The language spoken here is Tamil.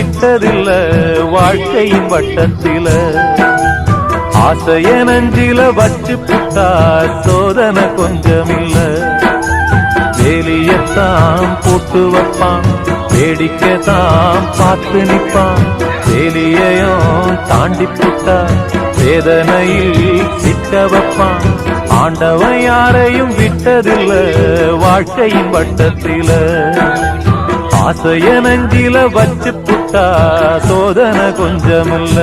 விட்டதில்ல வாழ்க்கையின் வட்டத்தில. ஆசைய நஞ்சில வச்சு புட்டா சோதனை கொஞ்சமில்ல. வேலியத்தான் போட்டு வைப்பான், வேடிக்கைத்தான் பார்த்து நிற்பான். வேலியையும் தாண்டி புட்டா வேதனையில் சிக்க வைப்பான். ஆண்டவன் யாரையும் விட்டதில்ல வாழ்க்கையின் வட்டத்தில. ஆசைய நஞ்சில வச்சு புட்டா சோதனை கொஞ்சமில்ல.